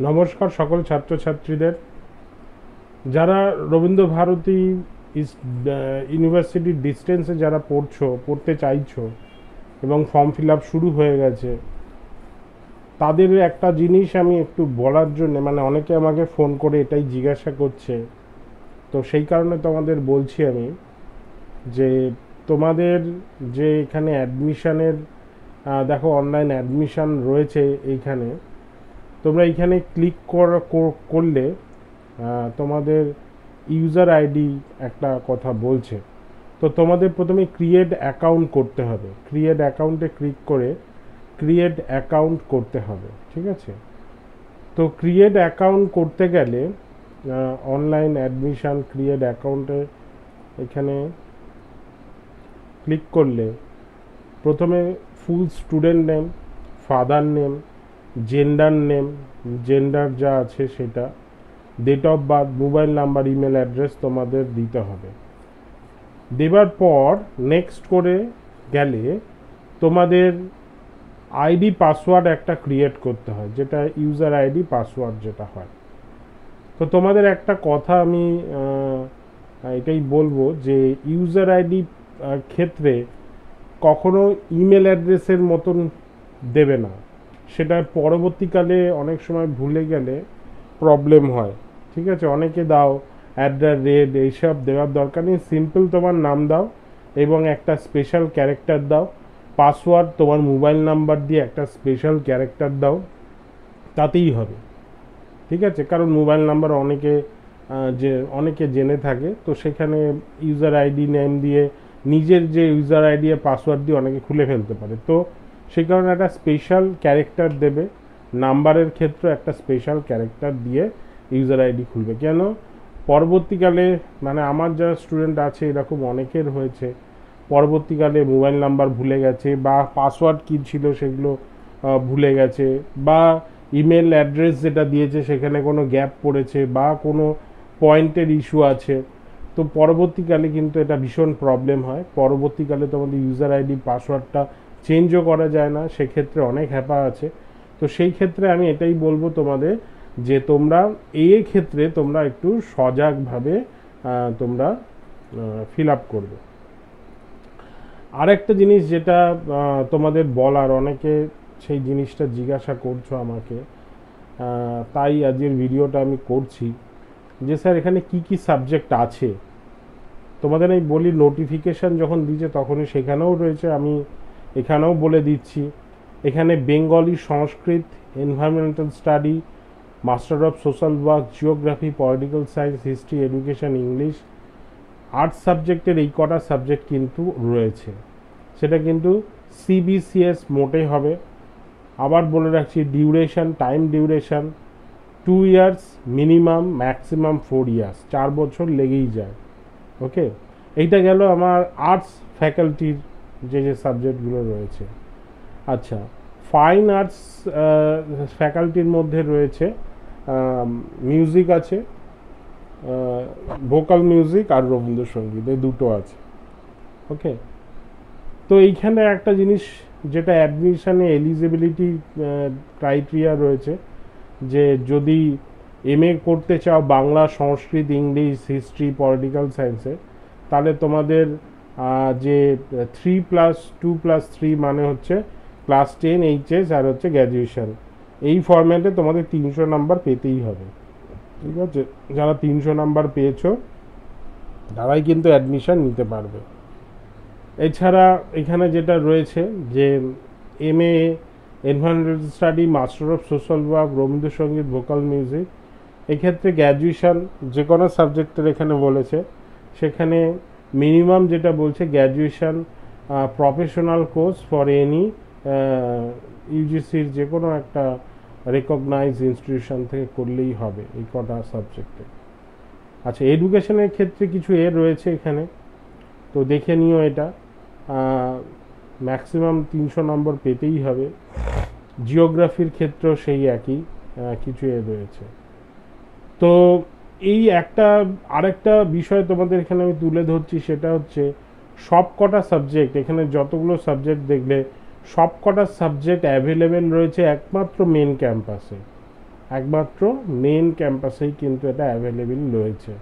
নমস্কার সকল ছাত্রছাত্রীদের। যারা রবীন্দ্র ভারতী ইউনিভার্সিটির ডিস্টেন্সে যারা পড়তে চাইছো এবং ফর্ম ফিল আপ শুরু হয়ে গেছে, তাদের একটা জিনিস আমি একটু বলার জন্য, মানে অনেকে আমাকে ফোন করে এটাই জিজ্ঞাসা করছে, তো সেই কারণে তোমাদের বলছি আমি যে তোমাদের যে এখানে অ্যাডমিশনের দেখো অনলাইন অ্যাডমিশন রয়েছে এইখানে, তোমরা এইখানে ক্লিক করলে তোমাদের ইউজার আইডি একটা কথা বলছে। তো তোমাদের প্রথমে ক্রিয়েট অ্যাকাউন্ট করতে হবে, ক্রিয়েট অ্যাকাউন্টে ক্লিক করে ক্রিয়েট অ্যাকাউন্ট করতে হবে, ঠিক আছে? তো ক্রিয়েট অ্যাকাউন্ট করতে গেলে অনলাইন অ্যাডমিশন ক্রিয়েট অ্যাকাউন্টে এখানে ক্লিক করলে প্রথমে full student name, father name, gender যা আছে সেটা, date of birth, mobile number, email address তোমাদের দিতে হবে। দেবার পর নেক্সট করে গেলে তোমাদের আইডি পাসওয়ার্ড একটা ক্রিয়েট করতে হয়, যেটা ইউজার আইডি পাসওয়ার্ড যেটা হয়। তো তোমাদের একটা কথা আমি এটাই বলবো যে ইউজার আইডি ক্ষেত্রে কখনো ইমেল অ্যাড্রেসের মতন দেবে না, সেটা পরবর্তীকালে অনেক সময় ভুলে গেলে প্রবলেম হয়, ঠিক আছে? অনেকে দাও @, এইসব দেওয়ার দরকার নেই। সিম্পল তোমার নাম দাও এবং একটা স্পেশাল ক্যারেক্টার দাও। পাসওয়ার্ড তোমার মোবাইল নাম্বার দিয়ে একটা স্পেশাল ক্যারেক্টার দাও, তাতেই হবে, ঠিক আছে? কারণ মোবাইল নাম্বার অনেকে জেনে থাকে, তো সেখানে ইউজার আইডি নেম দিয়ে নিজের যে ইউজার আইডি আর পাসওয়ার্ড দিয়ে অনেকে খুলে ফেলতে পারে। তো সেই কারণে একটা স্পেশাল ক্যারেক্টার দেবে, নাম্বারের ক্ষেত্রে একটা স্পেশাল ক্যারেক্টার দিয়ে ইউজার আইডি খুলবে। কেন? পরবর্তীকালে, মানে আমার যারা স্টুডেন্ট আছে এরকম অনেকের হয়েছে, পরবর্তীকালে মোবাইল নাম্বার ভুলে গেছে বা পাসওয়ার্ড কী ছিল সেগুলো ভুলে গেছে, বা ইমেল অ্যাড্রেস যেটা দিয়েছে সেখানে কোনো গ্যাপ পড়েছে বা কোনো পয়েন্টের ইস্যু আছে, তো পরবর্তীকালে কিন্তু এটা ভীষণ প্রবলেম হয়। পরবর্তীকালে তোমাদের ইউজার আইডি পাসওয়ার্ডটা চেঞ্জও করা যায় না, সেক্ষেত্রে অনেক হ্যাপা আছে। তো সেই ক্ষেত্রে আমি এটাই বলবো তোমাদের যে তোমরা এই ক্ষেত্রে তোমরা একটু সজাগভাবে তোমরা ফিল আপ করবে। আরেকটা জিনিস যেটা তোমাদের বলার, অনেকে সেই জিনিসটা জিজ্ঞাসা করছো আমাকে, তাই আজকের ভিডিওটা আমি করছি যে স্যার এখানে কি কি সাবজেক্ট আছে। তোমাদের আমি বলি, নোটিফিকেশান যখন দিয়েছে তখনই সেখানেও রয়েছে, আমি এখানেও বলে দিচ্ছি। এখানে Bengali, Sanskrit, environmental study, master of social work, geography, political science, history, education, English, arts সাবজেক্টের এই কটা সাবজেক্ট কিন্তু রয়েছে। সেটা কিন্তু সিবিসিএস মোটেই হবে। আবার বলে রাখছি, duration, time duration 2 years minimum, maximum 4 years, 4 বছর লেগেই যায়। ওকে, এইটা গেল আমার আর্টস ফ্যাকাল্টির যে সাবজেক্টগুলো রয়েছে। আচ্ছা, ফাইন আর্টস ফ্যাকাল্টির মধ্যে রয়েছে মিউজিক আছে, ভোকাল মিউজিক আর রবীন্দ্রসঙ্গীত, এই দুটো আছে। ওকে, তো এইখানে একটা জিনিস যেটা অ্যাডমিশানে এলিজিবিলিটি ক্রাইটেরিয়া রয়েছে, যে যদি এমএ করতে চাও বাংলা, সংস্কৃত, ইংলিশ, হিস্ট্রি, পলিটিক্যাল সায়েন্সে, তাহলে তোমাদের যে 3+2+3 মানে হচ্ছে ক্লাস 10 এইচএস আর হচ্ছে গ্র্যাজুয়েশন, এই ফরম্যাটে তোমাদের 300 নাম্বার পেতেই হবে, ঠিক আছে? যারা 300 নাম্বার পেয়েছো তারাই কিন্তু অ্যাডমিশান নিতে পারবে। এছাড়া এখানে যেটা রয়েছে যে MA environmental study, master of social work, Rabindrasangeet, vocal music, এক্ষেত্রে গ্র্যাজুয়েশন যে কোনো সাবজেক্টের এখানে বলেছে, সেখানে মিনিমাম যেটা বলছে graduation professional course for any ইউজিসির যে কোনো একটা রেকগনাইজ ইনস্টিটিউশন থেকে করলেই হবে এই কটা সাবজেক্টে। আচ্ছা, এডুকেশনের ক্ষেত্রে কিছু রয়েছে এখানে, তো দেখে নিও। এটা ম্যাক্সিমাম 300 নম্বর পেতেই হবে। জিওগ্রাফির ক্ষেত্রেও সেই একই কিছু রয়েছে। তো এই আরেকটা বিষয় তোমাদের এখানে আমি তুলে ধরছি, সেটা হচ্ছে সব কটা সাবজেক্ট, এখানে যতগুলো সাবজেক্ট দেখলে সব কটা সাবজেক্ট অ্যাভেলেবেল রয়েছে একমাত্র মেন ক্যাম্পাসে। একমাত্র মেন ক্যাম্পাসেই কিন্তু এটা অ্যাভেলেবেল রয়েছে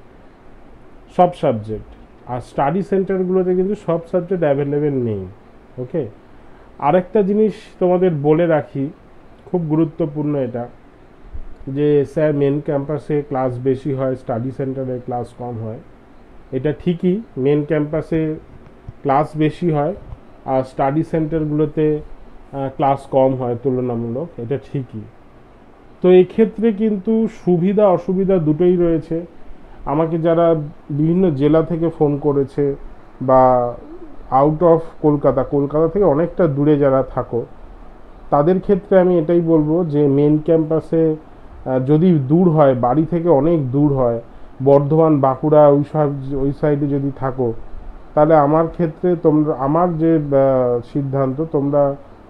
সব সাবজেক্ট। আর স্টাডি সেন্টারগুলোতে কিন্তু সব সাবজেক্ট অ্যাভেলেবেল নেই। ওকে, আরেকটা জিনিস তোমাদের বলে রাখি, খুব গুরুত্বপূর্ণ এটা, যে স্যার মেন ক্যাম্পাসে ক্লাস বেশি হয়, স্টাডি সেন্টারে ক্লাস কম হয়। এটা ঠিকই, মেন ক্যাম্পাসে ক্লাস বেশি হয় আর স্টাডি সেন্টারগুলোতে ক্লাস কম হয় তুলনামূলক, এটা ঠিকই। তো এই ক্ষেত্রে কিন্তু সুবিধা অসুবিধা দুটোই রয়েছে। আমাকে যারা বিভিন্ন জেলা থেকে ফোন করেছে বা আউট অফ কলকাতা থেকে অনেকটা দূরে যারা থাকো, তাদের ক্ষেত্রে আমি এটাই বলবো যে মেন ক্যাম্পাসে যদি দূর হয়, বাড়ি থেকে অনেক দূর হয়, বর্ধমান বাঁকুড়া ওই সাইডে যদি থাকো, তাহলে আমার ক্ষেত্রে তোমরা, আমার যে সিদ্ধান্ত,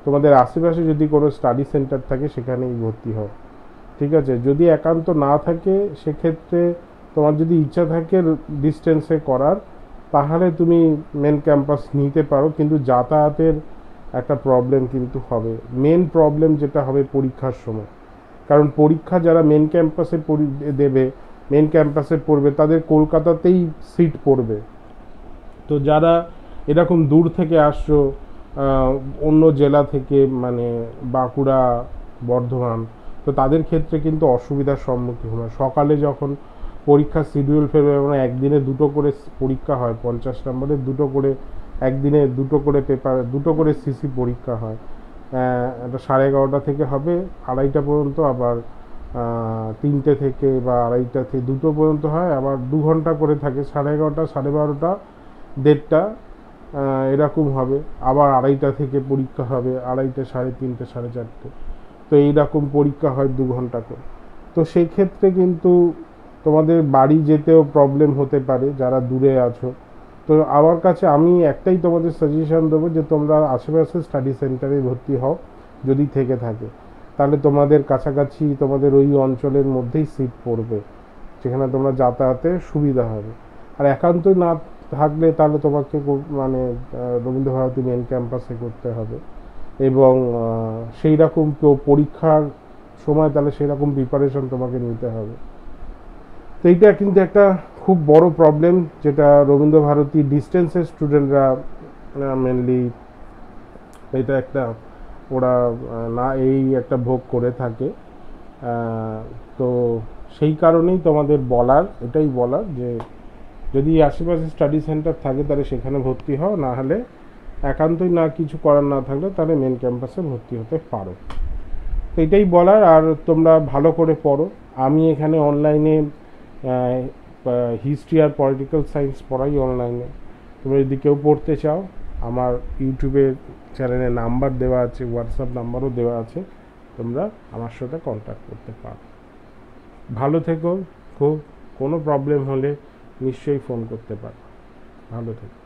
তোমাদের আশেপাশে যদি কোনো স্টাডি সেন্টার থাকে সেখানেই ভর্তি হও। ঠিক আছে, যদি একান্ত না থাকে সেক্ষেত্রে তোমার যদি ইচ্ছা থাকে ডিস্টেন্সে করার, তাহলে তুমি মেন ক্যাম্পাস নিতে পারো, কিন্তু যাতায়াতের একটা প্রবলেম কিন্তু হবে। মেন প্রবলেম যেটা হবে পরীক্ষার সময়, কারণ পরীক্ষা যারা মেন ক্যাম্পাসে দেবে, মেন ক্যাম্পাসে পড়বে, তাদের কলকাতাতেই সিট পড়বে। তো যারা এরকম দূর থেকে আসছো, অন্য জেলা থেকে, মানে বাঁকুড়া বর্ধমান, তো তাদের ক্ষেত্রে কিন্তু অসুবিধার সম্মুখীন হয়। সকালে যখন পরীক্ষার শিডিউল ফেরবে, মানে একদিনে দুটো করে পরীক্ষা হয়, 50 নম্বরের দুটো করে, একদিনে দুটো করে পেপার, দুটো করে সিসি পরীক্ষা হয়। এটা 11:30 থেকে হবে 2:30 পর্যন্ত, আবার 3টে থেকে বা 2:30 থেকে 2টো পর্যন্ত হয়, আবার 2 ঘন্টা করে থাকে, 11:30, 12:30, 1:30 এরকম হবে। আবার 2:30 থেকে পরীক্ষা হবে, 2:30, 3:30, 4:30। তো এইরকম পরীক্ষা হয় 2 ঘন্টা করে। তো সেই ক্ষেত্রে কিন্তু তোমাদের বাড়ি যেতেও প্রবলেম হতে পারে যারা দূরে আছো। তো আমার কাছে আমি একটাই তোমাদের সাজেশন দেবো যে তোমরা আশেপাশে স্টাডি সেন্টারে ভর্তি হও, যদি থেকে থাকে, তাহলে তোমাদের কাছাকাছি, তোমাদের ওই অঞ্চলের মধ্যেই সিট পড়বে, যেখানে তোমরা যাতায়াতে সুবিধা হবে। আর একান্ত না থাকলে তাহলে তোমাকে মানে রবীন্দ্রভারতী মেন ক্যাম্পাসে করতে হবে, এবং সেই রকম পরীক্ষার সময় তাহলে সেই রকম প্রিপারেশন তোমাকে নিতে হবে। তো এইটা কিন্তু একটা খুব বড় প্রবলেম, যেটা রবীন্দ্রভারতী ডিস্টেন্সের স্টুডেন্টরা মেনলি এটা একটা, ওরা না এই একটা ভোগ করে থাকে। তো সেই কারণেই তোমাদের এটাই বলার যে যদি আশেপাশে স্টাডি সেন্টার থাকে তাহলে সেখানে ভর্তি হও, না হলে একান্তই না কিছু করার না থাকলে তাহলে মেন ক্যাম্পাসে ভর্তি হতে পারো। তো এটাই বলার। আর তোমরা ভালো করে পড়ো। আমি এখানে অনলাইনে হিস্ট্রি আর পলিটিক্যাল সায়েন্স পড়াই অনলাইনে। তোমরা যদি কেউ পড়তে চাও, আমার ইউটিউবের চ্যানেলে নাম্বার দেওয়া আছে, হোয়াটসঅ্যাপ নাম্বারও দেওয়া আছে, তোমরা আমার সাথে কন্ট্যাক্ট করতে পারো। ভালো থেকো, কোনো প্রবলেম হলে নিশ্চয়ই ফোন করতে পারো। ভালো থেকো।